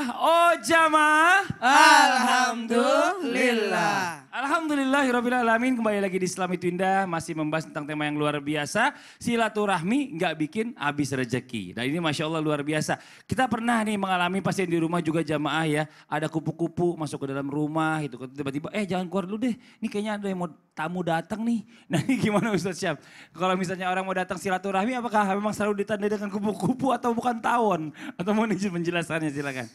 Oh jamaah. Alhamdulillah. Alhamdulillahirrabbilalamin. Kembali lagi di Islam itu Indah. Masih membahas tentang tema yang luar biasa. Silaturahmi nggak bikin habis rezeki. Dan ini Masya Allah luar biasa. Kita pernah nih mengalami pasien di rumah juga jamaah ya. Ada kupu-kupu masuk ke dalam rumah. Gitu. Tiba-tiba jangan keluar dulu deh. Ini kayaknya ada yang mau tamu datang nih. Nah ini gimana Ustaz Syam? Kalau misalnya orang mau datang silaturahmi apakah memang selalu ditandai dengan kupu-kupu atau bukan tawon? Atau mau izin penjelasannya silakan.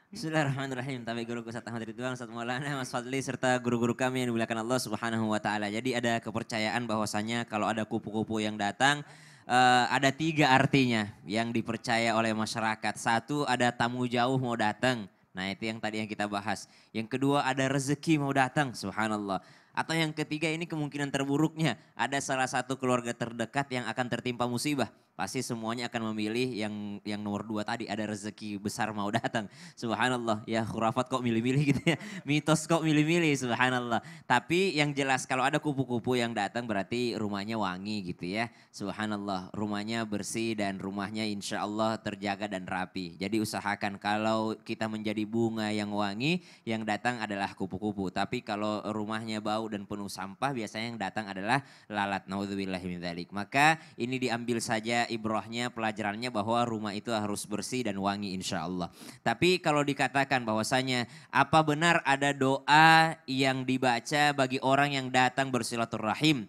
Bismillahirrahmanirrahim. Tapi guruku Ustaz Ahmad Ridwan, Ustaz Maulana, Mas Fadli serta guru-guru kami yang dimuliakan Allah Subhanahu wa taala. Jadi ada kepercayaan bahwasanya kalau ada kupu-kupu yang datang ada 3 artinya yang dipercaya oleh masyarakat. 1 ada tamu jauh mau datang. Nah, itu yang tadi yang kita bahas. Yang kedua ada rezeki mau datang, subhanallah. Atau yang ketiga ini kemungkinan terburuknya ada salah satu keluarga terdekat yang akan tertimpa musibah. Pasti semuanya akan memilih yang nomor 2 tadi, ada rezeki besar mau datang. Subhanallah, ya khurafat kok milih-milih gitu ya. Mitos kok milih-milih, subhanallah. Tapi yang jelas kalau ada kupu-kupu yang datang berarti rumahnya wangi gitu ya. Subhanallah, rumahnya bersih dan rumahnya insya Allah terjaga dan rapi. Jadi usahakan kalau kita menjadi bunga yang wangi, yang datang adalah kupu-kupu. Tapi kalau rumahnya bau dan penuh sampah, biasanya yang datang adalah lalat. Naudzubillahi min dzalik. Maka ini diambil saja ibrahnya, pelajarannya bahwa rumah itu harus bersih dan wangi insya Allah. Tapi kalau dikatakan bahwasanya apa benar ada doa yang dibaca bagi orang yang datang bersilaturahim?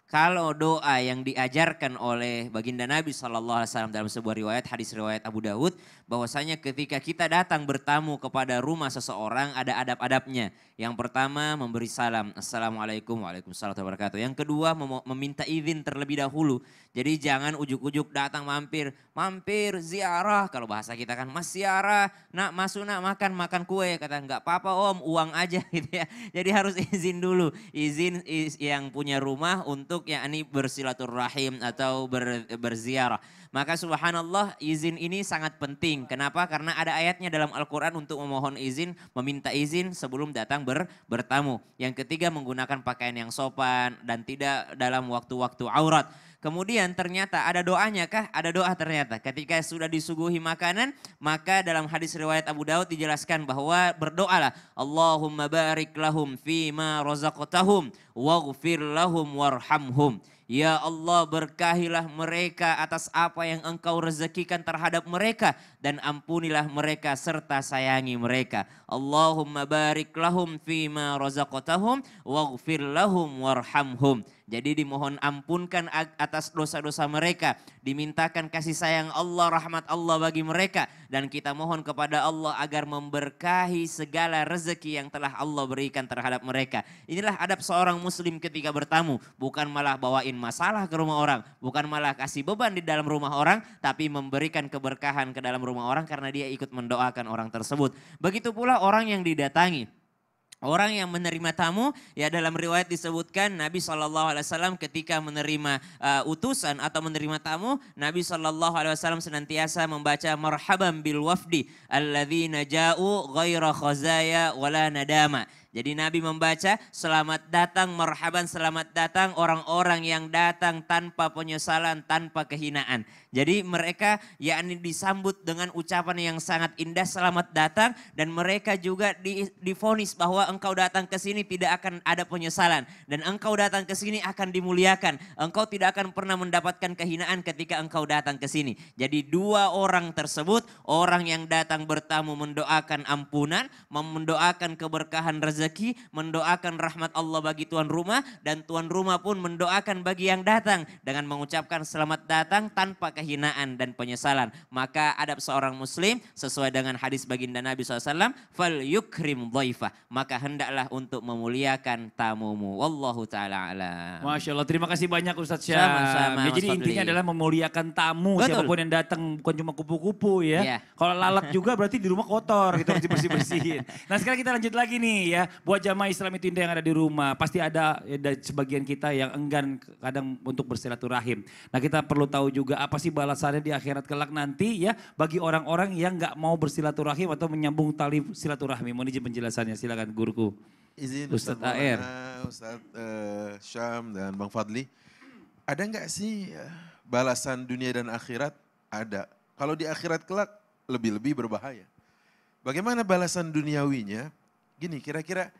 Kalau doa yang diajarkan oleh baginda Nabi SAW dalam sebuah riwayat, hadis riwayat Abu Dawud, bahwasanya ketika kita datang bertamu kepada rumah seseorang ada adab-adabnya. Yang pertama memberi salam, Assalamualaikum, Waalaikumsalam wabarakatuh. Yang kedua meminta izin terlebih dahulu. Jadi jangan ujuk-ujuk datang mampir ziarah. Kalau bahasa kita kan mas ziarah, nak masuk nak makan kue. Kata enggak apa-apa om, uang aja gitu ya. Jadi harus izin dulu, izin yang punya rumah untuk yakni bersilaturahim atau berziarah. Maka subhanallah izin ini sangat penting. Kenapa? Karena ada ayatnya dalam Al-Quran untuk memohon izin, meminta izin sebelum datang bertamu. Yang ketiga menggunakan pakaian yang sopan dan tidak dalam waktu-waktu aurat. Kemudian ternyata ada doanya kah? Ada doa ternyata. Ketika sudah disuguhi makanan, maka dalam hadis riwayat Abu Daud dijelaskan bahwa berdoalah. Allahumma barik lahum fima razaqtahum waghfir lahum warhamhum. Ya Allah berkahilah mereka atas apa yang engkau rezekikan terhadap mereka. Dan ampunilah mereka serta sayangi mereka. Allahumma barik lahum fima razaqtahum waghfir lahum warhamhum. Jadi dimohon ampunkan atas dosa-dosa mereka. Dimintakan kasih sayang Allah, rahmat Allah bagi mereka. Dan kita mohon kepada Allah agar memberkahi segala rezeki yang telah Allah berikan terhadap mereka. Inilah adab seorang muslim ketika bertamu. Bukan malah bawain masalah ke rumah orang. Bukan malah kasih beban di dalam rumah orang. Tapi memberikan keberkahan ke dalam rumah orang karena dia ikut mendoakan orang tersebut. Begitu pula orang yang didatangi. Orang yang menerima tamu, ya dalam riwayat disebutkan Nabi SAW ketika menerima utusan atau menerima tamu, Nabi SAW senantiasa membaca marhaban bil wafdi alladzina ja'u ghaira khazaya wala nadama. Jadi Nabi membaca selamat datang, marhaban selamat datang orang-orang yang datang tanpa penyesalan, tanpa kehinaan. Jadi mereka yakni disambut dengan ucapan yang sangat indah, selamat datang. Dan mereka juga divonis bahwa engkau datang ke sini tidak akan ada penyesalan. Dan engkau datang ke sini akan dimuliakan. Engkau tidak akan pernah mendapatkan kehinaan ketika engkau datang ke sini. Jadi 2 orang tersebut, orang yang datang bertamu mendoakan ampunan, mendoakan keberkahan rezeki, mendoakan rahmat Allah bagi tuan rumah. Dan tuan rumah pun mendoakan bagi yang datang dengan mengucapkan selamat datang tanpa kehinaan dan penyesalan. Maka adab seorang muslim sesuai dengan hadis baginda Nabi SAW, fal yukrim dhaifah, maka hendaklah untuk memuliakan tamumu. Wallahu ta'ala alam. Masya Allah, terima kasih banyak Ustadz Syam. Sama-sama, Ya, jadi Mas intinya Fadli adalah memuliakan tamu. Betul. Siapapun yang datang, bukan cuma kupu-kupu ya. Iya. Kalau lalat juga berarti di rumah kotor, gitu harus dibersih-bersihin. Nah sekarang kita lanjut lagi nih ya. Buat jamaah Islam itu Indah yang ada di rumah, pasti ada sebagian kita yang enggan kadang untuk bersilaturahim. Nah kita perlu tahu juga apa sih balasannya di akhirat kelak nanti ya bagi orang-orang yang nggak mau bersilaturahim atau menyambung tali silaturahmi. Mohon izin penjelasannya, silakan guruku. Izin Ustadz AR. Ustadz Syam dan Bang Fadli. Ada nggak sih balasan dunia dan akhirat? Ada. Kalau di akhirat kelak lebih-lebih berbahaya. Bagaimana balasan duniawinya? Gini, kira-kira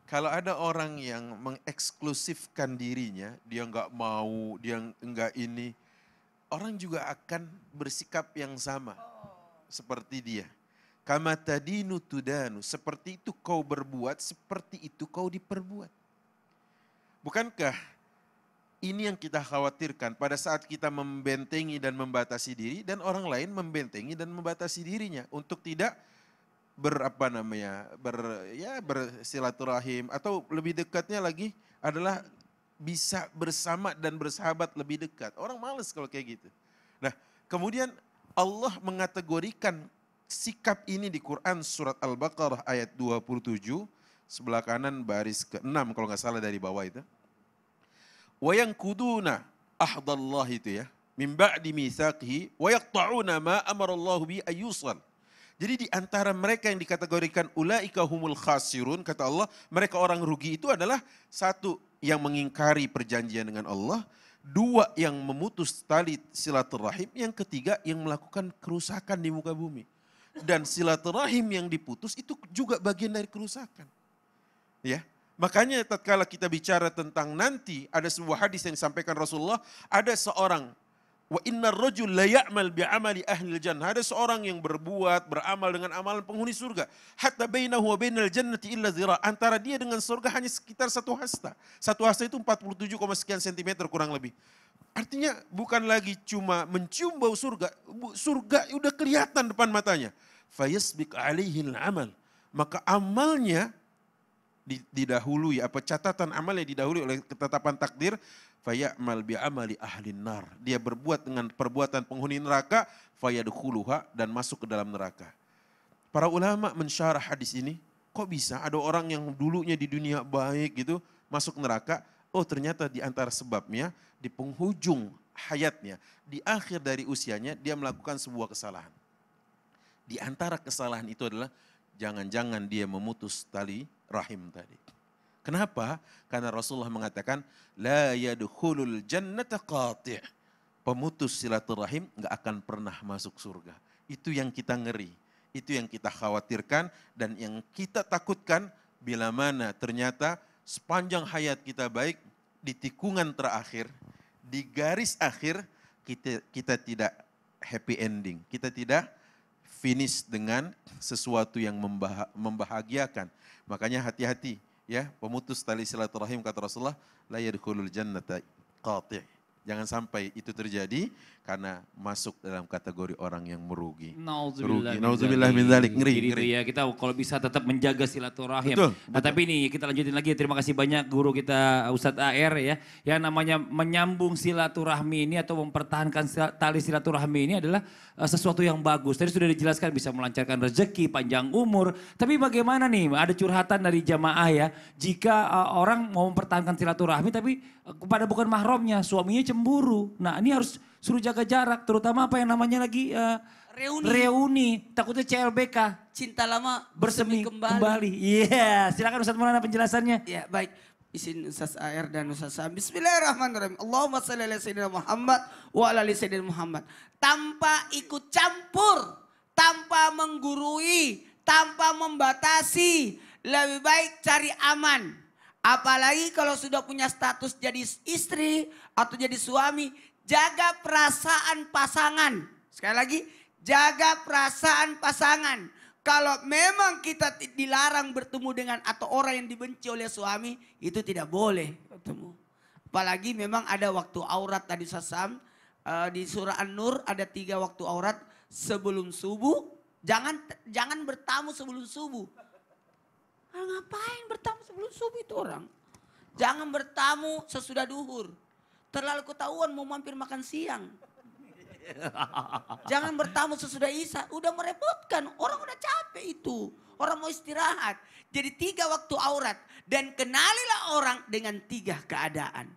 kalau ada orang yang mengeksklusifkan dirinya, dia nggak mau, dia nggak ini, orang juga akan bersikap yang sama seperti dia. Kama tadinu tudanu, seperti itu kau berbuat, seperti itu kau diperbuat. Bukankah ini yang kita khawatirkan pada saat kita membentengi dan membatasi diri dan orang lain membentengi dan membatasi dirinya untuk tidak bersilaturahim atau lebih dekatnya lagi adalah bisa bersama dan bersahabat lebih dekat. Orang malas kalau kayak gitu. Nah, kemudian Allah mengategorikan sikap ini di Quran surat Al-Baqarah ayat 27 sebelah kanan baris ke-6 kalau nggak salah dari bawah itu. Wa yanquduna ahdallah itu ya, min ba'di mitsaqihi wa yaqta'una ma amarallahu bi ayyusal. Jadi di antara mereka yang dikategorikan ulaika humul khasirun, kata Allah, mereka orang rugi itu adalah satu yang mengingkari perjanjian dengan Allah, dua yang memutus tali silaturahim, yang ketiga yang melakukan kerusakan di muka bumi. Dan silaturahim yang diputus itu juga bagian dari kerusakan. Ya. Makanya tatkala kita bicara tentang nanti, ada sebuah hadis yang disampaikan Rasulullah, ada seorang, wa innar rajul la ya'mal bi'amali ahli jannah, ada seorang yang berbuat, beramal dengan amalan penghuni surga, hatta bainahu wa bainal jannati illa zira, antara dia dengan surga hanya sekitar satu hasta. Satu hasta itu 47, sekian sentimeter kurang lebih. Artinya bukan lagi cuma mencium bau surga, surga udah kelihatan depan matanya. Fayasbiq alaihil amal, maka amalnya didahului, catatan amalnya didahului oleh ketetapan takdir, fayamal bi'amali ahlin nar, dia berbuat dengan perbuatan penghuni neraka, fayadkhuluha, dan masuk ke dalam neraka. Para ulama mensyarah hadis ini, kok bisa ada orang yang dulunya di dunia baik gitu masuk neraka? Oh, ternyata di antara sebabnya di penghujung hayatnya, di akhir dari usianya dia melakukan sebuah kesalahan. Di antara kesalahan itu adalah jangan-jangan dia memutus tali rahim tadi. Kenapa? Karena Rasulullah mengatakan la yadkhulul jannata qati'. Pemutus silaturahim enggak akan pernah masuk surga. Itu yang kita ngeri, itu yang kita khawatirkan dan yang kita takutkan bila mana ternyata sepanjang hayat kita baik, di tikungan terakhir, di garis akhir kita tidak happy ending. Kita tidak finish dengan sesuatu yang membahagiakan. Makanya hati-hati ya, pemutus tali silaturahim kata Rasulullah, la yadkhulul jannata qati'. Jangan sampai itu terjadi karena masuk dalam kategori orang yang merugi. Nauzubillah min dzalik, ngeri. Gitu ya, kita kalau bisa tetap menjaga silaturahim. Betul, Nah, tapi nih kita lanjutin lagi. Terima kasih banyak guru kita Ustadz AR ya. Yang namanya menyambung silaturahmi ini atau mempertahankan tali silaturahmi ini adalah sesuatu yang bagus. Tadi sudah dijelaskan bisa melancarkan rezeki, panjang umur. Tapi bagaimana nih, ada curhatan dari jamaah ya. Jika orang mau mempertahankan silaturahmi tapi kepada bukan mahramnya, suaminya cemburu. Nah, ini harus suruh jaga jarak, terutama apa yang namanya lagi reuni. Takutnya CLBK. Cinta lama Bersemi kembali. kembali. Iya, silakan Ustaz Maulana penjelasannya. Ya, baik. Izin Ustaz AR dan Ustaz Sam. Bismillahirrahmanirrahim. Allahumma shalli ala sayyidina Muhammad wa ala ali sayyidina Muhammad. Tanpa ikut campur, tanpa menggurui, tanpa membatasi, lebih baik cari aman. Apalagi kalau sudah punya status jadi istri atau jadi suami, jaga perasaan pasangan. Sekali lagi, jaga perasaan pasangan. Kalau memang kita dilarang bertemu dengan atau orang yang dibenci oleh suami, itu tidak boleh bertemu. Apalagi memang ada waktu aurat tadi Sasam, di surah An-Nur ada 3 waktu aurat sebelum subuh. Jangan bertamu sebelum subuh. Ngapain bertamu sebelum subuh itu orang? Jangan bertamu sesudah duhur. Terlalu ketahuan mau mampir makan siang. Jangan bertamu sesudah isya. Udah merepotkan. Orang udah capek itu. Orang mau istirahat. Jadi 3 waktu aurat. Dan kenalilah orang dengan 3 keadaan.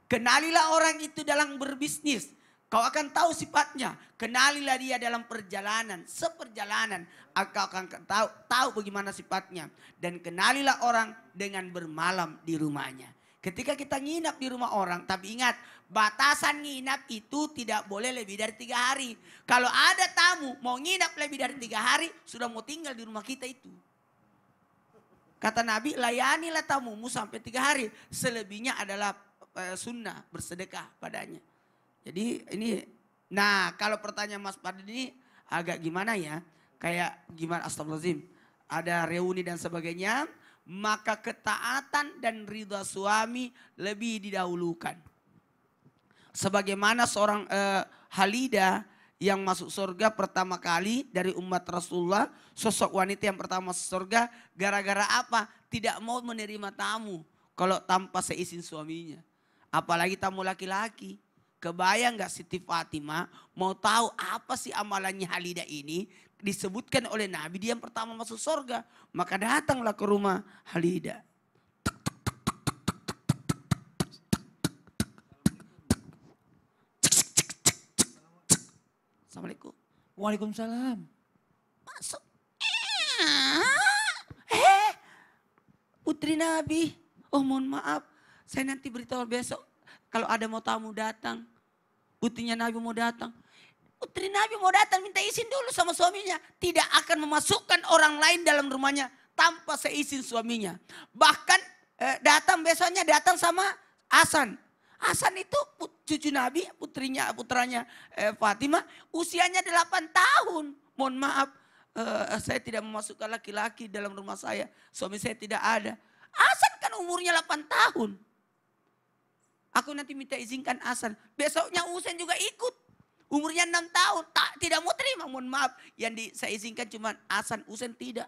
Kenalilah orang itu dalam berbisnis. Kau akan tahu sifatnya. Kenalilah dia dalam perjalanan, seperjalanan. Kau akan tahu bagaimana sifatnya. Dan kenalilah orang dengan bermalam di rumahnya. Ketika kita nginap di rumah orang, tapi ingat batasan nginap itu tidak boleh lebih dari 3 hari. Kalau ada tamu mau nginap lebih dari 3 hari, sudah mau tinggal di rumah kita itu. Kata Nabi, layanilah tamumu sampai 3 hari. Selebihnya adalah sunnah bersedekah padanya. Jadi ini, nah kalau pertanyaan Mas Fadli ini agak gimana ya? Kayak gimana, astagfirullahaladzim. Ada reuni dan sebagainya. Maka ketaatan dan ridha suami lebih didahulukan. Sebagaimana seorang Halidah yang masuk surga pertama kali dari umat Rasulullah. Sosok wanita yang pertama masuk surga. Gara-gara apa? Tidak mau menerima tamu. Kalau tanpa seizin suaminya. Apalagi tamu laki-laki. Kebayang gak Siti Fatimah mau tahu apa sih amalannya Halidah ini. Disebutkan oleh Nabi dia yang pertama masuk surga. Maka datanglah ke rumah Halidah. Assalamualaikum. Waalaikumsalam. Masuk. Putri Nabi. Oh mohon maaf. Saya nanti beritahu besok. Kalau ada mau tamu datang. Putrinya Nabi mau datang. Putri Nabi mau datang minta izin dulu sama suaminya. Tidak akan memasukkan orang lain dalam rumahnya tanpa seizin suaminya. Bahkan datang besoknya datang sama Hasan. Hasan itu cucu Nabi, putranya Fatimah, usianya 8 tahun. Mohon maaf, saya tidak memasukkan laki-laki dalam rumah saya. Suami saya tidak ada. Hasan kan umurnya 8 tahun. Aku nanti minta izinkan Hasan. Besoknya Husain juga ikut. Umurnya 6 tahun, tidak mau terima, mohon maaf. Yang saya izinkan cuma Hasan, Husain tidak.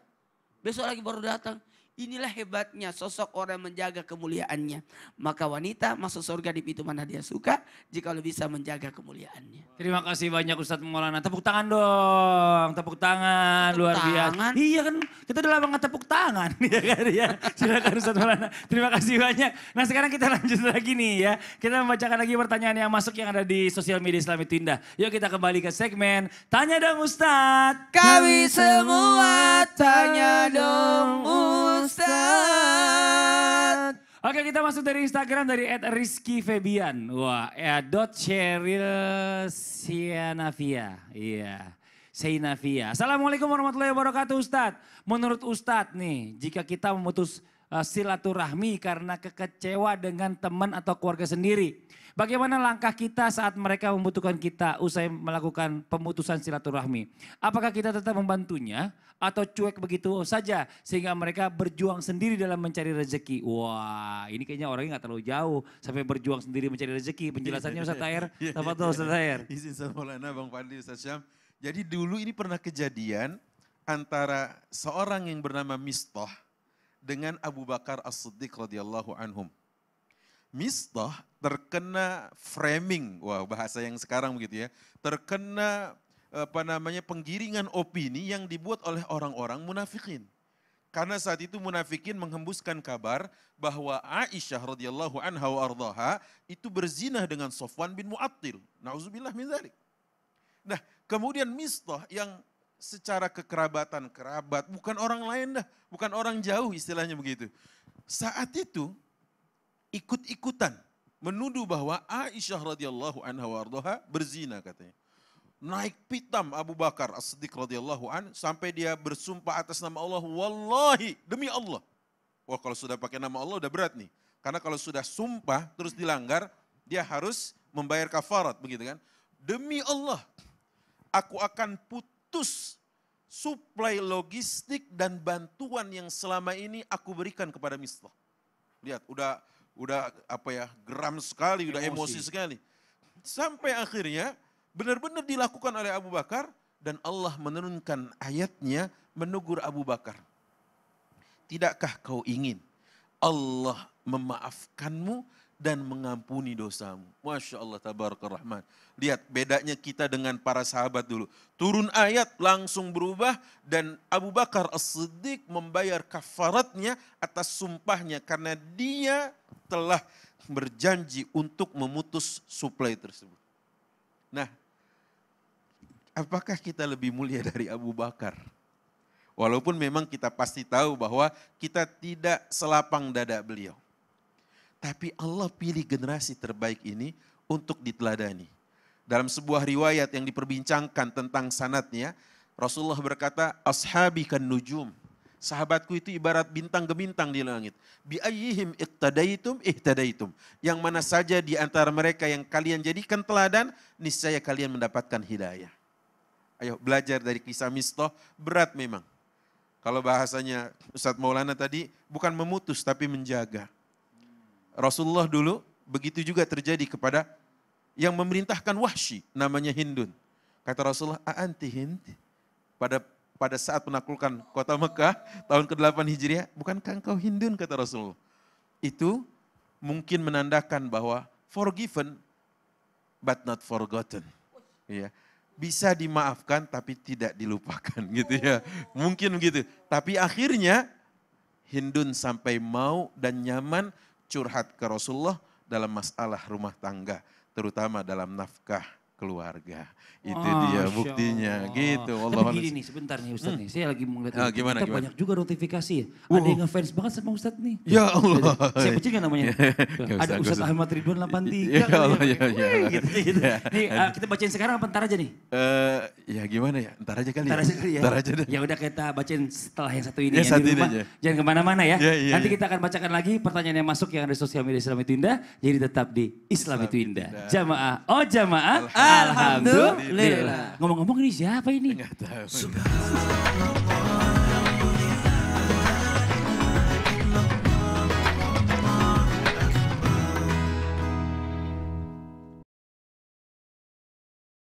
Besok lagi baru datang. Inilah hebatnya sosok orang yang menjaga kemuliaannya. Maka wanita masuk surga di pintu mana dia suka, jika bisa menjaga kemuliaannya. Terima kasih banyak Ustadz Maulana. Tepuk tangan dong, tepuk tangan, luar biasa. Iya kan, kita udah lama nggak tepuk tangan. Ya kan, ya. Silakan Ustadz Maulana. Terima kasih banyak. Nah sekarang kita lanjut lagi nih ya. Kita membacakan lagi pertanyaan yang masuk yang ada di sosial media Islam itu Indah. Yuk kita kembali ke segmen Tanya Dong Ustadz. Kami semua tanya dong Ustadz. Oke kita masuk dari Instagram dari @rizkyfebian. Wah, @cheryl_sianavia. Iya, Seinavia. Assalamualaikum warahmatullahi wabarakatuh Ustadz. Menurut Ustadz nih, jika kita memutus silaturahmi karena kekecewa dengan teman atau keluarga sendiri. Bagaimana langkah kita saat mereka membutuhkan kita usai melakukan pemutusan silaturahmi? Apakah kita tetap membantunya atau cuek begitu saja sehingga mereka berjuang sendiri dalam mencari rezeki? Wah ini kayaknya orangnya gak terlalu jauh sampai berjuang sendiri mencari rezeki. Penjelasannya Ustaz Tahir. Tafadhol Ustaz Tahir. Izin sama Maulana Bang Fadli Ustaz Syam. Jadi dulu ini pernah kejadian antara seorang yang bernama Mistah dengan Abu Bakar As-Siddiq radhiyallahu anhum. Mistah terkena framing, wah bahasa yang sekarang begitu ya, terkena penggiringan opini yang dibuat oleh orang-orang munafikin. Karena saat itu munafikin menghembuskan kabar bahwa Aisyah radhiyallahu anha wa ardhaha itu berzina dengan Safwan bin Mu'attil. Nauzubillah min dzalik. Nah, kemudian Mistah yang secara kerabat, bukan orang lain dah, bukan orang jauh istilahnya begitu. Saat itu ikut-ikutan menuduh bahwa Aisyah radhiyallahu anha wa ardhaha berzina katanya. Naik pitam Abu Bakar As-Siddiq radhiyallahu an sampai dia bersumpah atas nama Allah, wallahi demi Allah. Wah, kalau sudah pakai nama Allah udah berat nih. Karena kalau sudah sumpah terus dilanggar, dia harus membayar kafarat begitu kan. Demi Allah, aku akan putus suplai logistik dan bantuan yang selama ini aku berikan kepada Mistah. Lihat, udah geram sekali, udah emosi sekali. Sampai akhirnya benar-benar dilakukan oleh Abu Bakar dan Allah menurunkan ayatnya menegur Abu Bakar. Tidakkah kau ingin Allah memaafkanmu dan mengampuni dosamu? Masya Allah, tabarakar rahman. Lihat bedanya kita dengan para sahabat dulu. Turun ayat langsung berubah dan Abu Bakar As-Siddiq membayar kafaratnya atas sumpahnya karena dia telah berjanji untuk memutus suplai tersebut. Nah, apakah kita lebih mulia dari Abu Bakar? Walaupun memang kita pasti tahu bahwa kita tidak selapang dada beliau. Tapi Allah pilih generasi terbaik ini untuk diteladani. Dalam sebuah riwayat yang diperbincangkan tentang sanadnya, Rasulullah berkata, ashabi kan nujum. Sahabatku itu ibarat bintang gemintang di langit. Bi ayyihim iqtadaitum ihtadaitum. Yang mana saja di antara mereka yang kalian jadikan teladan, niscaya kalian mendapatkan hidayah. Ayo belajar dari kisah Mistah, berat memang. Kalau bahasanya Ustadz Maulana tadi, bukan memutus tapi menjaga. Rasulullah dulu begitu juga terjadi kepada yang memerintahkan Wahsy, namanya Hindun. Kata Rasulullah, "Aanti Hind?" Pada saat menaklukkan kota Mekah tahun ke-8 Hijriah, bukankah engkau Hindun, kata Rasulullah. Itu mungkin menandakan bahwa forgiven but not forgotten. Ya. Bisa dimaafkan tapi tidak dilupakan gitu ya. Mungkin begitu. Tapi akhirnya Hindun sampai mau dan nyaman curhat ke Rasulullah dalam masalah rumah tangga, terutama dalam nafkah keluarga. Itu dia buktinya gitu. Tapi begini nih sebentar nih Ustadz nih, saya lagi mau lihat gimana? banyak juga notifikasi ya. Ada yang ngefans banget sama Ustadz nih. Ya Allah. Saya pecil nggak namanya? Ada Ustadz Ahmad Ridwan 83. Ya Allah, ya. Gitu. Nih kita bacain sekarang apa ntar aja nih? Ya gimana ya, ntar aja kali Ntar ya. aja kali ya. Ntar aja deh. Ya udah kita bacain setelah yang satu ini Ya, ya, satu di ini rumah. aja. Jangan kemana-mana ya. Ya. Nanti kita akan bacakan lagi pertanyaan yang masuk yang ada di sosial media Islam itu Indah. Jadi tetap di Islam itu Indah. Jamaah, jamaah. Alhamdulillah. Ngomong-ngomong ini siapa ini? Enggak tahu.